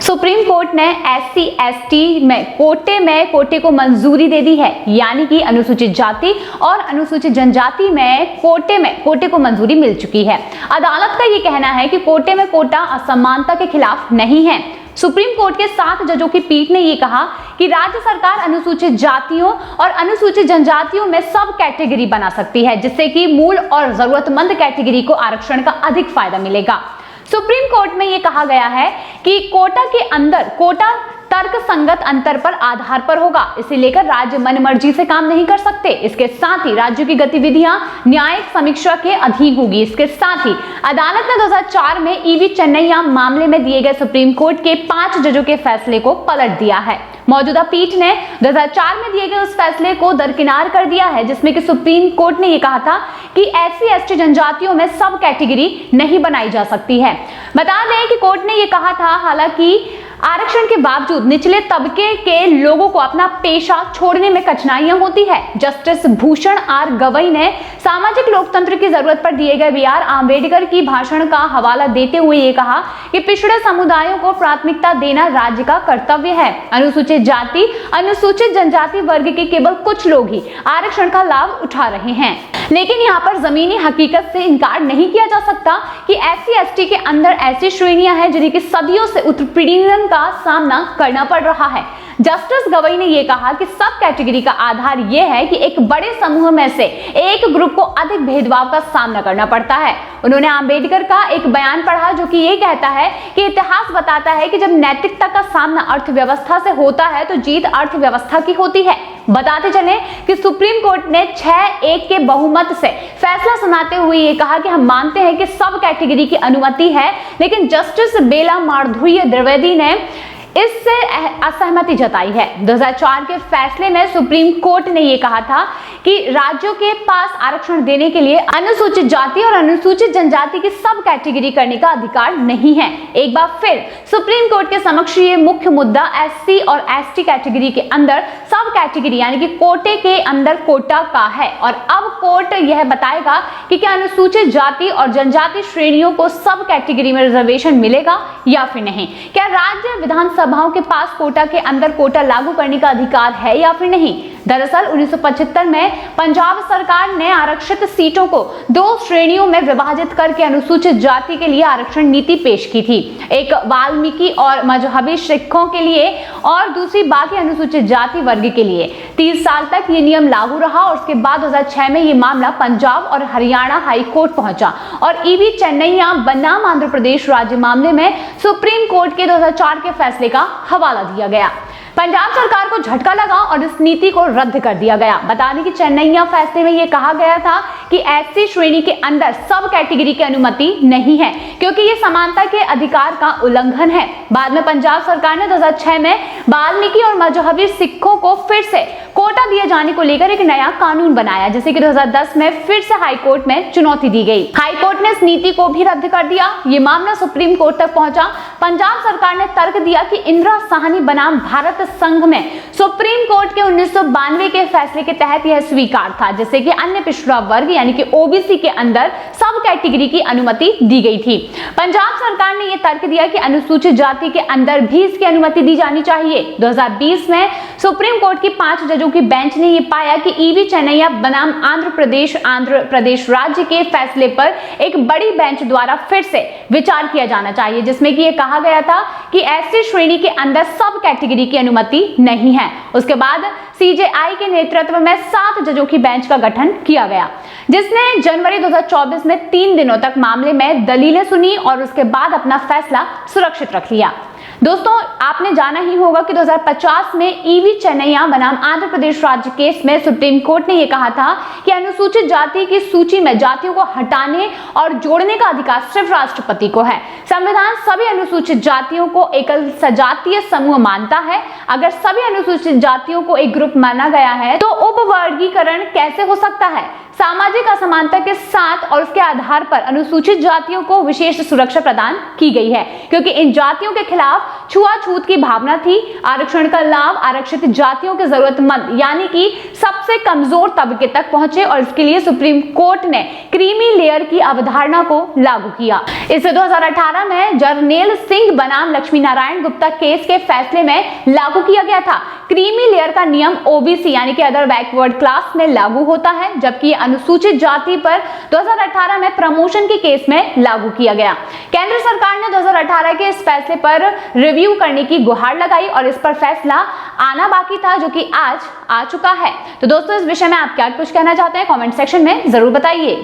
Supreme court ने SC ST में कोटे को मंजूरी दे दी है, यानी कि अनुसूचित जाति और अनुसूचित जनजाति में कोटे को मंजूरी मिल चुकी है। अदालत का ये कहना है कि कोटे में कोटा असमानता के खिलाफ नहीं है। सुप्रीम कोर्ट के 7 जजों की पीठ ने ये कहा कि राज्य सरकार अनुसूचित जातियों और अनुसूचित जनजातियों में सब कैटेगरी बना सकती है, जिससे कि मूल और जरूरतमंद कैटेगरी को आरक्षण का अधिक फायदा मिलेगा। सुप्रीम कोर्ट में यह कहा गया है कि कोटा के अंदर कोटा तर्क संगत अंतर पर आधार पर होगा, इसे लेकर राज्य मनमर्जी से काम नहीं कर सकते। इसके साथ ही राज्यों की गतिविधियां न्यायिक समीक्षा के अधीन होगी। इसके साथ ही अदालत ने 2004 में EV चेन्नैया मामले में दिए गए सुप्रीम कोर्ट के 5 जजों के फैसले को पलट दिया है। मौजूदा पीठ ने 2004 में दिए गए उस फैसले को दरकिनार कर दिया है, जिसमें कि सुप्रीम कोर्ट ने यह कहा था कि SC ST जनजातियों में सब कैटेगरी नहीं बनाई जा सकती है। बता दें कि कोर्ट ने यह कहा था, हालांकि आरक्षण के बावजूद निचले तबके के लोगों को अपना पेशा छोड़ने में कठिनाइयां होती है। जस्टिस भूषण R गवई ने सामाजिक लोकतंत्र की जरूरत पर दिए गए BR आम्बेडकर की भाषण का हवाला देते हुए ये कहा कि पिछड़े समुदायों को प्राथमिकता देना राज्य का कर्तव्य है। अनुसूचित जाति, अनुसूचित जनजाति वर्ग के केवल कुछ लोग ही आरक्षण का लाभ उठा रहे हैं, लेकिन यहाँ पर जमीनी हकीकत से इनकार नहीं किया जा सकता कि SC ST के अंदर ऐसी श्रेणियां हैं जिन्हें कि सदियों से उत्पीड़न का सामना करना पड़ रहा है। जस्टिस गवई ने यह कहा कि सब कैटेगरी का आधार यह है कि एक बड़े समूह में से एक ग्रुप को अधिक भेदभाव का सामना करना पड़ता है। उन्होंने आम्बेडकर का एक बयान पढ़ा जो कि ये कहता है कि इतिहास बताता है कि जब नैतिकता का सामना अर्थव्यवस्था से होता है तो जीत अर्थव्यवस्था की होती है। बताते चले कि सुप्रीम कोर्ट ने 6-1 के बहुमत से फैसला सुनाते हुए ये कहा कि हम मानते हैं कि सब कैटेगरी की अनुमति है, लेकिन जस्टिस बेला मारधुर्य द्विवेदी ने इससे असहमति जताई है। 2004 के फैसले में सुप्रीम कोर्ट ने यह कहा था कि राज्यों के पास आरक्षण देने के लिए अनुसूचित जाति और अनुसूचित जनजाति की सब कैटेगरी करने का अधिकार नहीं है। एक बार फिर सुप्रीम कोर्ट के समक्ष ये मुख्य मुद्दा SC और ST कैटेगरी के अंदर सब कैटेगरी यानी कि कोटे के अंदर कोटा का है, और अब कोर्ट यह बताएगा कि क्या अनुसूचित जाति और जनजाति श्रेणियों को सब कैटेगरी में रिजर्वेशन मिलेगा या फिर नहीं। क्या राज्य विधानसभाओं के पास कोटा के अंदर कोटा लागू करने का अधिकार है या फिर नहीं। दरअसल 1975 में पंजाब सरकार ने आरक्षित सीटों को 2 श्रेणियों में विभाजित करके अनुसूचित जाति के लिए आरक्षण नीति पेश की थी, एक वाल्मीकि और मजहबी सिखों के लिए और दूसरी बाकी अनुसूचित जाति वर्ग के लिए। 30 साल तक ये नियम लागू रहा और उसके बाद 2006 में ये मामला पंजाब और हरियाणा हाई कोर्ट पहुंचा और EV चेन्नैया बनाम आंध्र प्रदेश राज्य मामले में सुप्रीम कोर्ट के 2004 के फैसले का हवाला दिया गया। पंजाब सरकार को झटका लगा और इस नीति को रद्द कर दिया गया। बता दें कि चेन्नैया फैसले में यह कहा गया था कि SC श्रेणी के अंदर सब कैटेगरी की अनुमति नहीं है, क्योंकि ये समानता के अधिकार का उल्लंघन है। बाद में पंजाब सरकार ने 2006 में वाल्मीकि और मजहबी सिखों को फिर से कोटा दिए जाने को लेकर एक नया कानून बनाया, जिसे कि 2010 में फिर से हाई कोर्ट में चुनौती दी गई। हाई कोर्ट ने इस नीति को भी रद्द कर दिया। ये मामला सुप्रीम कोर्ट तक पहुंचा। पंजाब सरकार ने तर्क दिया कि इंदिरा साहनी बनाम भारत संघ में सुप्रीम कोर्ट के 1992 के फैसले के तहत यह स्वीकार था, जिससे कि अन्य पिछड़ा वर्ग यानी कि OBC के अंदर सब कैटेगरी की अनुमति दी गई थी। पंजाब सरकार ने यह तर्क दिया कि अनुसूचित जाति के अंदर भी इसकी अनुमति दी जानी चाहिए। 2020 में सुप्रीम कोर्ट की 5 जजों की बेंच ने यह पाया कि EV चेन्नैया बनाम आंध्र प्रदेश राज्य के फैसले पर एक बड़ी बेंच द्वारा फिर से विचार किया जाना चाहिए, जिसमें कि यह कहा गया था कि SC श्रेणी के अंदर सब कैटेगरी की अनुमति नहीं है। उसके बाद CJI के नेतृत्व में 7 जजों की बेंच का गठन किया गया, जिसने जनवरी 2024 में 3 दिनों तक मामले में दलीलें सुनी और उसके बाद अपना फैसला सुरक्षित रख लिया। दोस्तों, आपने जाना ही होगा कि 2050 में EV चेन्नैया बनाम आंध्र प्रदेश राज्य केस में सुप्रीम कोर्ट ने यह कहा था कि अनुसूचित जाति की सूची में जातियों को हटाने और जोड़ने का अधिकार सिर्फ राष्ट्रपति को है। संविधान सभी अनुसूचित जातियों को एकल सजातीय समूह मानता है। अगर सभी अनुसूचित जातियों को एक ग्रुप माना गया है तो उपवर्गीकरण कैसे हो सकता है। सामाजिक असमानता के साथ और उसके आधार पर अनुसूचित जातियों को विशेष सुरक्षा प्रदान की गई है, क्योंकि इन जातियों के खिलाफ छुआछूत की भावना थी। आरक्षण का लाभ आरक्षित जातियों के जरूरतमंद यानी कि सबसे कमजोर तबके तक पहुंचे और इसके लिए सुप्रीम कोर्ट ने क्रीमी लेयर की अवधारणा को लागू किया। इसे 2018 में जरनैल सिंह बनाम लक्ष्मी नारायण गुप्ता केस के फैसले में लागू किया गया था। क्रीमी लेयर का नियम ओबीसी यानी कि अदर बैकवर्ड क्लास में लागू होता है, जबकि अनुसूचित जाति पर 2018 में प्रमोशन के केस में लागू किया गया। केंद्र सरकार ने 2018 के इस फैसले पर रिव्यू करने की गुहार लगाई और इस पर फैसला आना बाकी था, जो कि आज आ चुका है। तो दोस्तों, इस विषय में आप क्या कुछ कहना चाहते हैं कमेंट सेक्शन में जरूर बताइए।